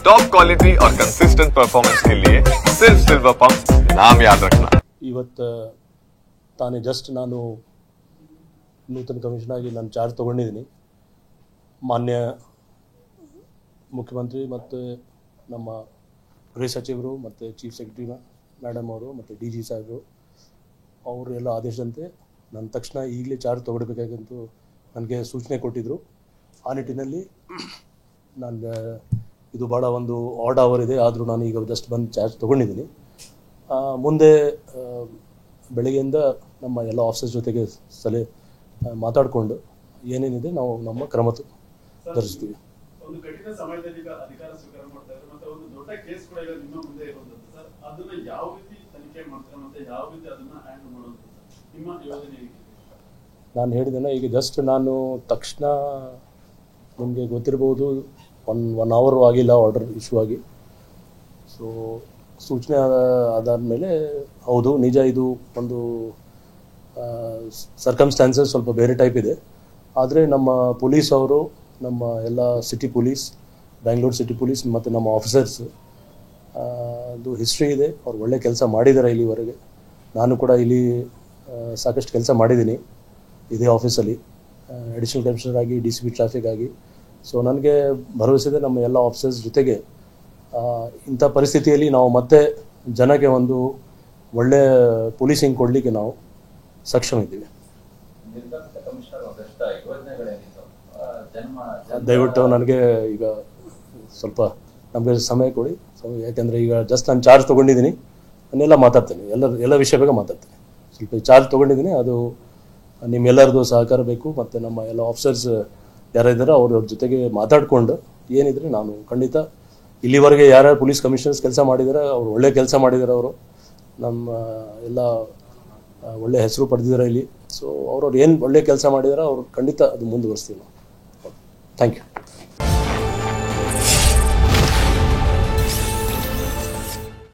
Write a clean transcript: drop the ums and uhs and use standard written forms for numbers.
Top quality और consistent performance के लिए सिर्फ सिल्वर पंप नाम याद रखना। ಇವತ್ತು ತಾನೇ ಜಸ್ಟ್ ನಾನು ನೂತನ ಕಮಿಷನರ್ ಆಗಿ ನಾನು ಚಾರ್ಜ್ ತೊಗೊಂಡಿದ್ದೀನಿ. ಮಾನ್ಯ ಮುಖ್ಯಮಂತ್ರಿ ಮತ್ತು ನಮ್ಮ ಗೃಹ ಸಚಿವರು ಮತ್ತು ಚೀಫ್ ಸೆಕ್ರೆಟರಿ ಮೇಡಮ್ ಅವರು ಮತ್ತು ಡಿ ಜಿ ಸಾಹೇಬರು ಅವರು ಎಲ್ಲ ಆದೇಶದಂತೆ ನನ್ನ ತಕ್ಷಣ ಈಗಲೇ ಚಾರ್ಜ್ ತೊಗೊಳ್ಬೇಕಾಗಂತೂ ನನಗೆ ಸೂಚನೆ ಕೊಟ್ಟಿದ್ದರು. ಆ ನಿಟ್ಟಿನಲ್ಲಿ ನಾನು ಇದು ಭಾಳ ಒಂದು ಆಡ್ ಅವರ್ ಇದೆ, ಆದರೂ ನಾನು ಈಗ ಜಸ್ಟ್ ಬಂದು ಚಾರ್ಜ್ ತೊಗೊಂಡಿದ್ದೀನಿ. ಮುಂದೆ ಬೆಳಗ್ಗೆಯಿಂದ ನಮ್ಮ ಎಲ್ಲ ಆಫೀಸರ್ಸ್ ಜೊತೆಗೆ ಮಾತಾಡಿಕೊಂಡು ಏನೇನಿದೆ ನಾವು ನಮ್ಮ ಕ್ರಮ ಧರಿಸ್ತೀವಿ. ಒಂದು ಕಠಿಣ ಸಮಯದಲ್ಲಿ ಅಧಿಕಾರ ಸ್ವೀಕಾರ ಮಾಡ್ತಾ ಇದ್ದಾರೆ, ಮತ್ತೆ ಒಂದು ದೊಡ್ಡ ಕೇಸ್ ಕೂಡ ಈಗ ನಿಮ್ಮ ಮುಂದೆ ಇರುವಂತದ್ದು ಸರ್, ಅದನ್ನ ಯಾವ ರೀತಿ ತನಿಖೆ ಮಾಡ್ತಾರೆ ಮತ್ತೆ ಯಾವ ರೀತಿ ಅದನ್ನ ಹ್ಯಾಂಡಲ್ ಮಾಡುವಂಥದ್ದು ನಿಮ್ಮ ಯೋಜನೆ ಹೇಗೆ? ನಾನು ಹೇಳಿದ್ದೇನೆ, ಈಗ ಜಸ್ಟ್ ನಾನು ತಕ್ಷಣ ನಿಮಗೆ ಗೊತ್ತಿರ್ಬೋದು ಒನ್ ಅವರ್ ಆಗಿಲ್ಲ ಆರ್ಡರ್ ಇಶ್ಯೂ ಆಗಿ. ಸೊ ಸೂಚನೆ ಅದಾದಮೇಲೆ ಹೌದು ನಿಜ ಇದು ಒಂದು ಸರ್ಕಮ್ಸ್ಟಾನ್ಸಸ್ ಸ್ವಲ್ಪ ಬೇರೆ ಟೈಪ್ ಇದೆ. ಆದರೆ ನಮ್ಮ ಪೊಲೀಸ್ ಅವರು, ನಮ್ಮ ಎಲ್ಲ city police, Bangalore city police ಮತ್ತು ನಮ್ಮ ಆಫೀಸರ್ಸ್ ಅದು ಹಿಸ್ಟ್ರಿ ಇದೆ. ಅವ್ರು ಒಳ್ಳೆ ಕೆಲಸ ಮಾಡಿದ್ದಾರೆ ಇಲ್ಲಿವರೆಗೆ. ನಾನು ಕೂಡ ಇಲ್ಲಿ ಸಾಕಷ್ಟು ಕೆಲಸ ಮಾಡಿದ್ದೀನಿ ಇದೇ ಆಫೀಸಲ್ಲಿ, ಅಡಿಷನಲ್ ಕಮಿಷನರ್ ಆಗಿ, ಡಿ ಸಿ ಪಿ ಟ್ರಾಫಿಕ್ ಆಗಿ. ಸೊ ನನಗೆ ಭರವಸೆ ಇದೆ ನಮ್ಮ ಎಲ್ಲ ಆಫೀಸರ್ಸ್ ಜೊತೆಗೆ ಇಂಥ ಪರಿಸ್ಥಿತಿಯಲ್ಲಿ ನಾವು ಮತ್ತೆ ಜನಕ್ಕೆ ಒಂದು ಒಳ್ಳೆ ಪೊಲೀಸಿಂಗ್ ಕೊಡಲಿಕ್ಕೆ ನಾವು ಸಕ್ಷಮ ಇದ್ದೀವಿ. ದಯವಿಟ್ಟು ನನಗೆ ಈಗ ಸ್ವಲ್ಪ ನಮಗೆ ಸಮಯ ಕೊಡಿ. ಯಾಕೆಂದರೆ ಈಗ ಜಸ್ಟ್ ನಾನು ಚಾರ್ಜ್ ತೊಗೊಂಡಿದ್ದೀನಿ, ನಾನೆಲ್ಲ ಮಾತಾಡ್ತೇನೆ, ಎಲ್ಲ ವಿಷಯ ಬಗ್ಗೆ ಮಾತಾಡ್ತೇನೆ. ಸ್ವಲ್ಪ ಚಾರ್ಜ್ ತೊಗೊಂಡಿದ್ದೀನಿ, ಅದು ನಿಮ್ಮೆಲ್ಲರದು ಸಹಕಾರ ಬೇಕು. ಮತ್ತು ನಮ್ಮ ಎಲ್ಲ ಆಫೀಸರ್ಸ್ ಯಾರಿದ್ದಾರೋ ಅವ್ರ ಜೊತೆಗೆ ಮಾತಾಡಿಕೊಂಡು ಏನಿದ್ರೆ ನಾನು ಖಂಡಿತ ಇಲ್ಲಿವರೆಗೆ ಯಾರ್ಯಾರು ಪೊಲೀಸ್ ಕಮಿಷನರ್ಸ್ ಕೆಲಸ ಮಾಡಿದ್ದಾರೆ ಅವರು ಒಳ್ಳೆ ಕೆಲಸ ಮಾಡಿದ್ದಾರೆ. ಅವರು ನಮ್ಮ ಎಲ್ಲ ಒಳ್ಳೆ ಹೆಸರು ಪಡೆದಿದ್ದಾರೆ ಇಲ್ಲಿ. ಸೊ ಅವ್ರವ್ರು ಏನು ಒಳ್ಳೆ ಕೆಲಸ ಮಾಡಿದಾರೆ ಅವ್ರು ಖಂಡಿತ ಅದು ಮುಂದುವರಿಸ್ತೀವಿ ನಾವು. Thank you.